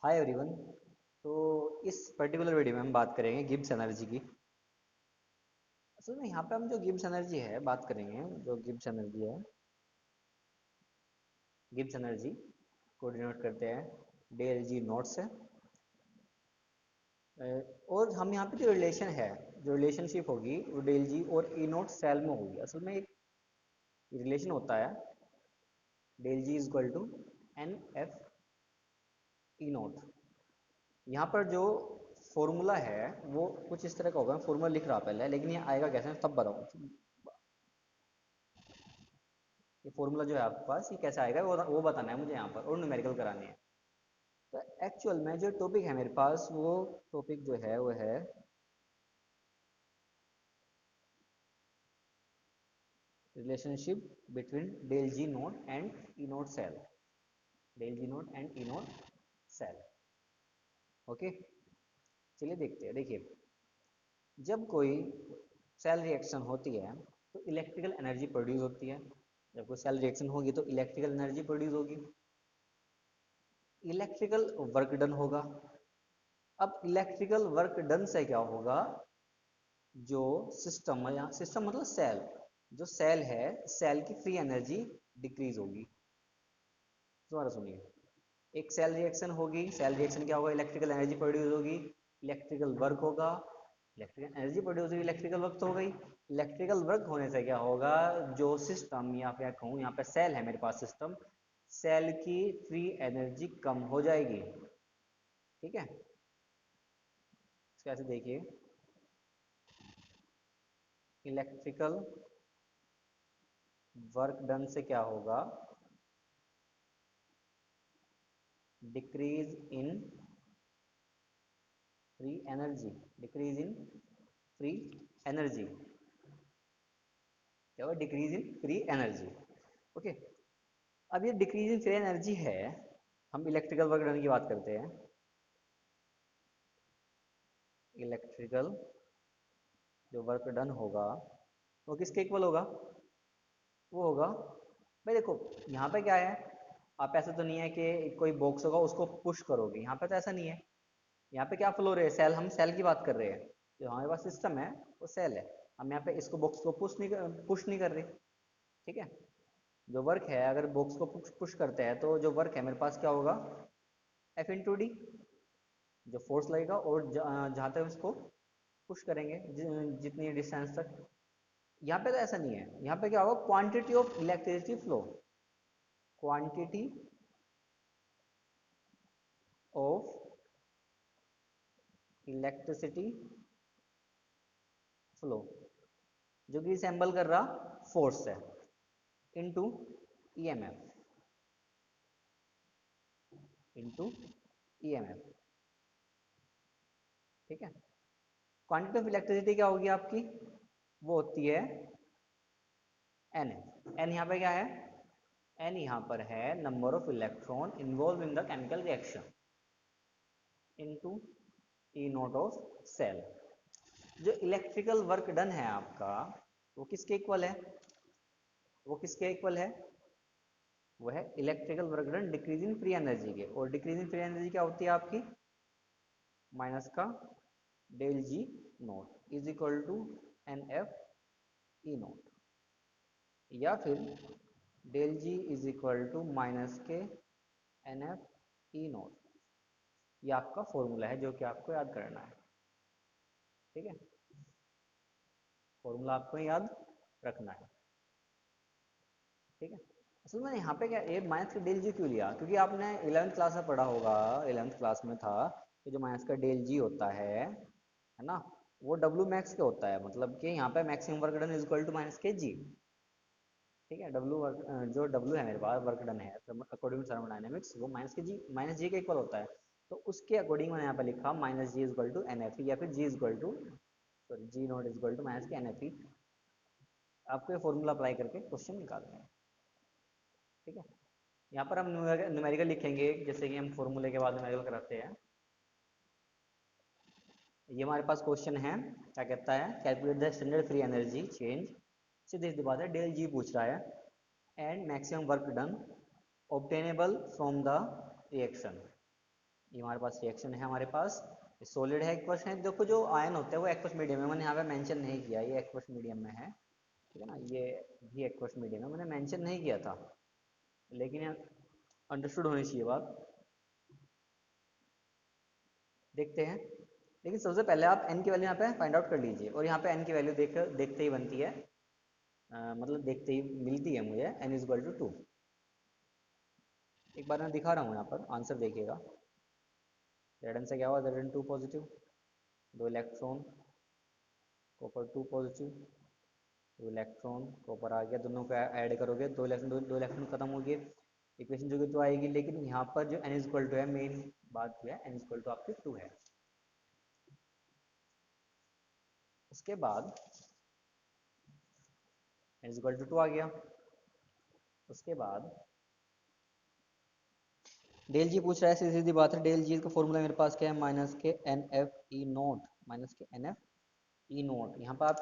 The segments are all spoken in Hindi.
Hi everyone. तो इस पर्टिकुलर वीडियो में हम बात करेंगे गिब्स एनर्जी की। असल में यहाँ पे हम जो गिब्स एनर्जी है बात करेंगे, जो गिब्स एनर्जी है, गिब्स एनर्जी को डिनोट करते हैं डेल जी नोट से। और हम यहाँ पे जो रिलेशन है, जो रिलेशनशिप होगी वो डेल जी और ई नोट सेल में होगी। असल में एक रिलेशन होता है del G is equal to N F E naught. यहाँ पर जो फॉर्मूला है वो कुछ इस तरह का होगा। फॉर्मूला लिख रहा पहले, लेकिन ये आएगा कैसे तब बताऊँ। ये फॉर्मूला जो है आपके पास ये कैसे आएगा वो बताना है मुझे यहाँ पर, और न्यूमेरिकल करानी है। तो एक्चुअल में जो टॉपिक है मेरे पास, वो टॉपिक जो है वो है relationship between del G naught and E naught cell. Del G naught and E naught cell. Okay, चलिए देखते हैं। देखिए, जब कोई सेल रिएक्शन होती है तो इलेक्ट्रिकल एनर्जी प्रोड्यूस होती है। जब कोई सेल रिएक्शन होगी तो इलेक्ट्रिकल एनर्जी प्रोड्यूस होगी, इलेक्ट्रिकल वर्क डन होगा। अब इलेक्ट्रिकल वर्क डन से क्या होगा, जो सिस्टम, या सिस्टम मतलब सेल, जो सेल है, सेल की फ्री एनर्जी डिक्रीज होगी। दोबारा सुनिए, एक सेल रिएक्शन होगी, सेल रिएक्शन क्या होगा, इलेक्ट्रिकल एनर्जी प्रोड्यूस होगी, इलेक्ट्रिकल वर्क होगा। इलेक्ट्रिकल एनर्जी प्रोड्यूस होगी, इलेक्ट्रिकल वर्क तो हो गई। इलेक्ट्रिकल वर्क होने से क्या होगा, जो सिस्टम, या फिर कहूँ यहाँ पे सेल है मेरे पास सिस्टम, सेल की फ्री एनर्जी कम हो जाएगी। ठीक है, कैसे देखिए, इलेक्ट्रिकल वर्क डन से क्या होगा, decrease in free energy, decrease in free energy, क्या होगा, decrease in free energy. Okay, अब ये डिक्रीज इन फ्री एनर्जी है, हम इलेक्ट्रिकल वर्क डन की बात करते हैं। इलेक्ट्रिकल जो वर्क डन होगा वो किसके इक्वल होगा, वो होगा, भाई देखो यहाँ पे क्या है, आप ऐसा तो नहीं है कि कोई बॉक्स होगा उसको पुश करोगे, यहाँ पे तो ऐसा नहीं है। यहाँ पे क्या फ्लो रहे, सेल, हम सेल की बात कर रहे हैं। जो हमारे पास सिस्टम है वो सेल है, हम यहाँ पे इसको बॉक्स को पुश नहीं कर रहे। ठीक है, जो वर्क है, अगर बॉक्स को पुश करते हैं तो जो वर्क है मेरे पास क्या होगा, एफ इंटू डी, जो फोर्स लगेगा, और जहाँ तक उसको पुश करेंगे जितनी डिस्टेंस तक। यहाँ पे तो ऐसा नहीं है, यहाँ पे क्या होगा, quantity of electricity flow, quantity of electricity flow, जो कि रिसेंबल कर रहा फोर्स है, इनटू ईएमएफ, इनटू ईएमएफ। ठीक है, क्वांटिटी ऑफ इलेक्ट्रिसिटी क्या होगी आपकी, वो होती है एन। एन यहाँ पे क्या है, एन यहाँ पर है number of electron involve in the chemical reaction, into E naught of cell. जो इलेक्ट्रिकल वर्क डन है आपका, वो किसके इक्वल है, वो किसके इक्वल है, वो है electrical work done decreasing free energy के। और डिक्रीजिंग फ्री एनर्जी क्या होती है आपकी, माइनस का del G naught is equal to N F E naught, या फिर del G is equal to minus के एन एफ ई नोट। ये आपका फॉर्मूला है जो कि आपको याद करना है। ठीक है, फॉर्मूला आपको याद रखना है। ठीक है, असल में यहाँ पे क्या, ये माइनस का डेल जी क्यों लिया, क्योंकि आपने 11th क्लास में पढ़ा होगा, 11th क्लास में था कि जो माइनस का डेल जी होता है ना, वो डब्ल्यू मैक्स के होता है, मतलब कि यहाँ पे maximum work done is equal to minus के जी। ठीक है, डब्ल्यू वर्क, जो डब्ल्यू है मेरे पास वर्क डन है अकॉर्डिंग टू थर्मोडायनेमिक्स, वो माइनस के जी, माइनस जी के इक्वल होता है। तो उसके अकॉर्डिंग मैंने यहाँ पे लिखा minus G is equal to N F, या फिर G is equal to, sorry, G naught is equal to minus के एन एफ। आपको ये फॉर्मूला अप्लाई करके क्वेश्चन निकालना है। ठीक है, यहाँ पर हम न्यूमेरिकल लिखेंगे, जैसे कि हम फॉर्मूले के बाद न्यूमेरिकल कराते हैं। ये हमारे पास क्वेश्चन है, क्या कहता है, calculate the standard free energy change, सीधे सीधी बात है, डेल जी पूछ रहा है, and maximum work done obtainable from the reaction. ये हमारे पास रिएक्शन है, हमारे पास सॉलिड है एक्वस है। देखो जो आयन होते हैं वो एक्वस मीडियम में, मैंने यहाँ पे मेंशन नहीं किया, ये एक्वस मीडियम में है, ठीक है ना, ये भी एक्वस मीडियम है, मैंने मेंशन नहीं किया था, लेकिन यहाँ अंडरस्टूड होनी चाहिए बात। देखते हैं, लेकिन सबसे पहले आप n की वैल्यू यहाँ पे फाइंड आउट कर लीजिए, और यहाँ पे n की वैल्यू देखते ही बनती है, मतलब देखते ही मिलती है मुझे, n इज इक्वल टू 2। एक बार मैं दिखा रहा हूँ यहाँ पर, आंसर देखिएगा। जेड एन से क्या हुआ, Z N 2 positive, 2 electron, copper 2 positive, 2 electron, copper आ गया, दोनों को ऐड करोगे 2 इलेक्ट्रॉन, 2 इलेक्ट्रॉन खत्म हो गए, इक्वेशन जो कि 2 आएगी। लेकिन यहाँ पर जो n इज इक्वल टू है, मेन बात जो है n इज इक्वल टू आपकी 2 है। उसके बाद n इज इक्वल टू 2 आ गया। उसके बाद डेल जी पूछ रहा है, सीधी सीधी बात है, डेल जी का फॉर्मूला मेरे पास क्या है, माइनस के N F E naught, minus के एन एफ ई नोट। यहाँ पर आप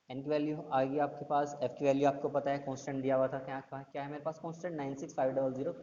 एन की वैल्यू आएगी आपके पास, एफ की वैल्यू आपको पता है, कांस्टेंट दिया हुआ था, क्या है मेरे पास कांस्टेंट 96500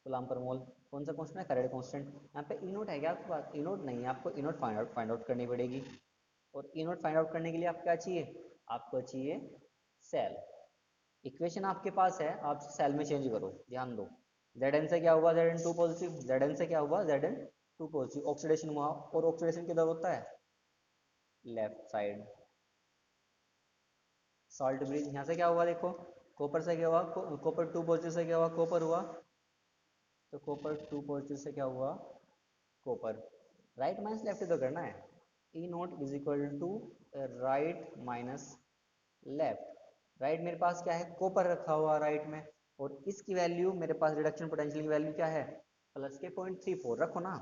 गुलाम पर मोल। कौन सा कांस्टेंट है, फैराडे कांस्टेंट। यहाँ पे ई नोट है क्या आपके पास, ई नोट नहीं है, आपको ई नोट फाइंड आउट करनी पड़ेगी। और ई नोट फाइंड आउट करने के लिए आप क्या चाहिए, आपको चाहिए सेल। इक्वेशन आपके पास है, आप सेल में चेंज करो, ध्यान दो। Zn से क्या हुआ, Zn 2 पॉजिटिव, Zn से क्या हुआ, Zn 2 पॉजिटिव, ऑक्सीडेशन हुआ, और ऑक्सीडेशन किधर होता है, लेफ्ट साइड। सॉल्ट ब्रिज, यहाँ से क्या हुआ देखो, कॉपर से क्या हुआ, कॉपर 2 पॉजिटिव से क्या हुआ, कॉपर हुआ, तो कॉपर 2 पॉजिटिव से क्या हुआ, कॉपर। राइट माइनस लेफ्ट तो करना है, E naught is equal to right minus left. Right मेरे पास क्या है, कॉपर रखा हुआ राइट में, और इसकी वैल्यू मेरे पास रिडक्शन पोटेंशियल की वैल्यू क्या है, प्लस के 0.34 रखो ना,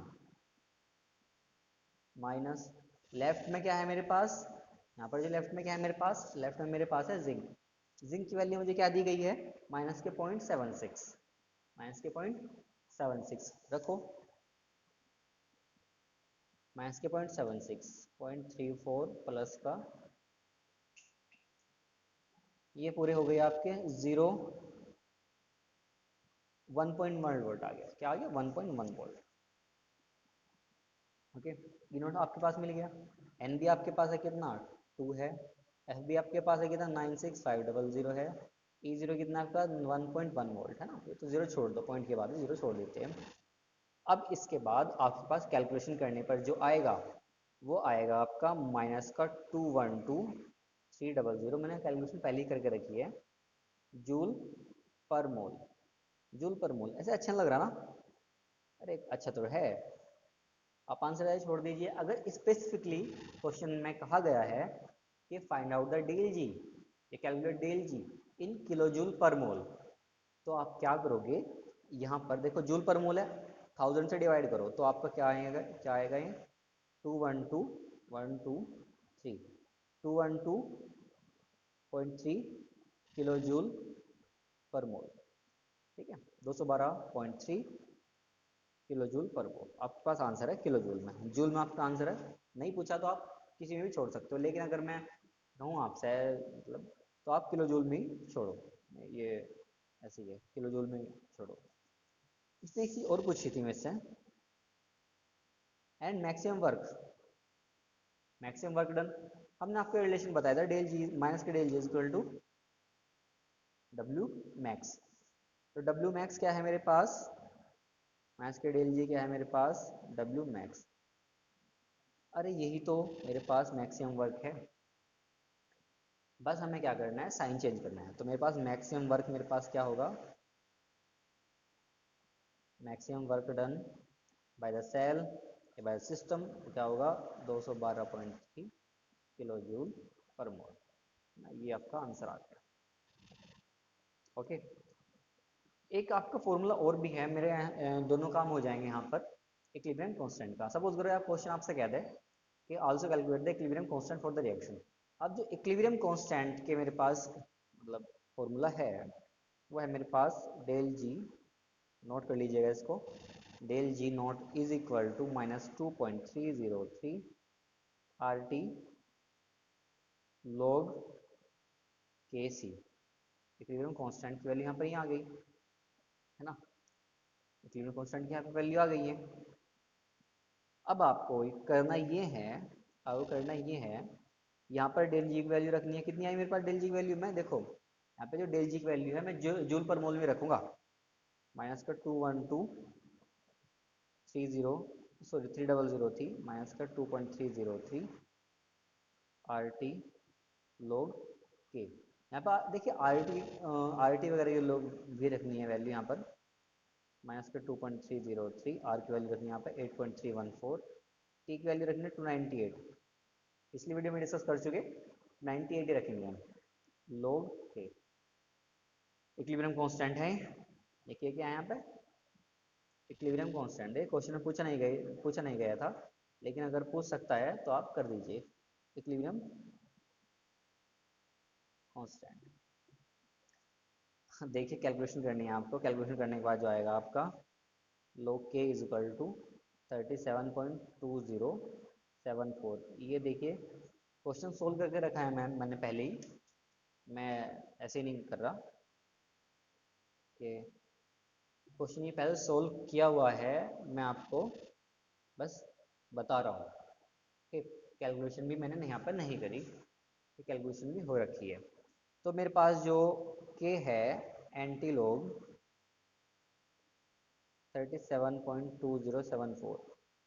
माइनस लेफ्ट में क्या है मेरे पास, यहाँ पर जो लेफ्ट में क्या है मेरे पास, लेफ्ट में मेरे पास है जिंक। जिंक की वैल्यू मुझे क्या दी गई है, माइनस के 0.76, माइनस के 0.76 रखो, माइनस के 0.76, 0.34 प्लस का, ये पूरे हो गए आपके 1.1 वोल्ट आ गया, क्या आ गया 1.1 वोल्ट। ओके, ई नोट आपके पास मिल गया। एन भी आपके पास है कितना, 2 है। एफ भी आपके पास है कितना, 96500 है। ई जीरो कितना आपका 1.1 वोल्ट है ना, ये तो जीरो छोड़ दो, पॉइंट के बाद जीरो छोड़ देते हैं। अब इसके बाद आपके पास कैलकुलेशन करने पर जो आएगा वो आएगा आपका माइनस का 212300, मैंने कैलकुलेशन पहले ही करके रखी है, जूल पर मोल। जूल पर मोल ऐसे अच्छा नहीं लग रहा ना, अरे अच्छा तो है। आप आंसर ऐसे छोड़ दीजिए। अगर स्पेसिफिकली क्वेश्चन में कहा गया है कि find out the del G, ये calculate del G in kilo joule per mole, तो आप क्या करोगे, यहाँ पर देखो जूल पर मोल है, 1000 से डिवाइड करो तो आपका क्या आएगा, क्या आएगा ये 212.123, 212.3 किलो जूल पर मोल, ठीक है, 212.3 किलो जूल पर मोल आपके पास आंसर है, किलो जूल में। जूल में आपका आंसर है, नहीं पूछा तो आप किसी में भी छोड़ सकते हो, लेकिन अगर मैं कहूँ आपसे मतलब, तो आप किलो जूल में ही छोड़ो, ये ऐसे ही है, किलो जूल में ही छोड़ो। इसने एक चीज और पूछी थी मुझसे, and maximum work, maximum work done, हमने आपको रिलेशन बताया था, डेल जी माइनस के del G equal to W max. तो डब्ल्यू मैक्स क्या है मेरे पास, माइनस के डेल जी क्या है मेरे पास, डब्ल्यू मैक्स। अरे यही तो मेरे पास मैक्सिमम वर्क है, बस हमें क्या करना है, साइन चेंज करना है। तो मेरे पास मैक्सिमम वर्क मेरे पास क्या होगा, maximum work done by the cell by the system, तो क्या होगा 212.3 किलो जूल पर मोल। ये आपका आंसर आ गया। ओके, एक आपका फॉर्मूला और भी है मेरे, दोनों काम हो जाएंगे यहाँ पर। इक्विलिब्रियम कांस्टेंट का सपोज करो, आप क्वेश्चन आपसे कह दे कि also calculate the equilibrium constant for the reaction. अब जो इक्विलिब्रियम कांस्टेंट के मेरे पास मतलब फॉर्मूला है, वो है मेरे पास डेल जी, नोट कर लीजिएगा इसको, del G naught is equal to -2.303 R T log K c. Equilibrium constant की वैल्यू यहाँ पर ही आ गई है ना, इक्विलिब्रियम कांस्टेंट की यहाँ पे वैल्यू आ गई है। अब आपको करना ये है, यहाँ पर डेल जी की वैल्यू रखनी है। कितनी आई मेरे पास डेल जी की वैल्यू? मैं देखो यहाँ पे जो डेल जी की वैल्यू है मैं जूल पर मोल में रखूंगा। माइनस का 3003 माइनस का 2303 आर टी लोग के। यहाँ पर देखिए आर टी वगैरह ये लोग भी रखनी है वैल्यू यहाँ पर। माइनस का 2303, आर की वैल्यू रखनी है यहाँ पर 8.314, टी की वैल्यू रखनी है 298। पिछली वीडियो में डिस्कस कर चुके, 98 ही रखेंगे हम। लोग के इक्विलिब्रियम कांस्टेंट है, देखिए क्या है यहाँ पे इक्विलिब्रियम कांस्टेंट है। क्वेश्चन में पूछा नहीं गया था, लेकिन अगर पूछ सकता है तो आप कर दीजिए इक्विलिब्रियम कांस्टेंट। देखिए कैलकुलेशन करनी है आपको। कैलकुलेशन करने के बाद जो आएगा आपका log k is equal to 37.2074। ये देखिए क्वेश्चन सोल्व करके रखा है मैंने पहले ही, मैं ऐसे ही नहीं कर रहा कि क्वेश्चन ये पहले सोल्व किया हुआ है, मैं आपको बस बता रहा हूँ कि कैलकुलेशन भी मैंने यहाँ पर नहीं करी, कैलकुलेशन भी हो रखी है। तो मेरे पास जो k है एंटी लॉग 37.2074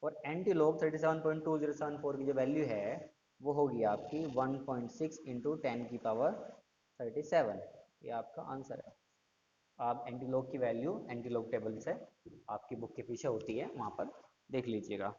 और एंटी लॉग 37.2074 की जो वैल्यू है वो होगी आपकी 1.6 इंटू 10 की पावर 37। ये आपका आंसर है। आप एंटी लॉग की वैल्यू एंटी लॉग टेबल से आपकी बुक के पीछे होती है, वहाँ पर देख लीजिएगा।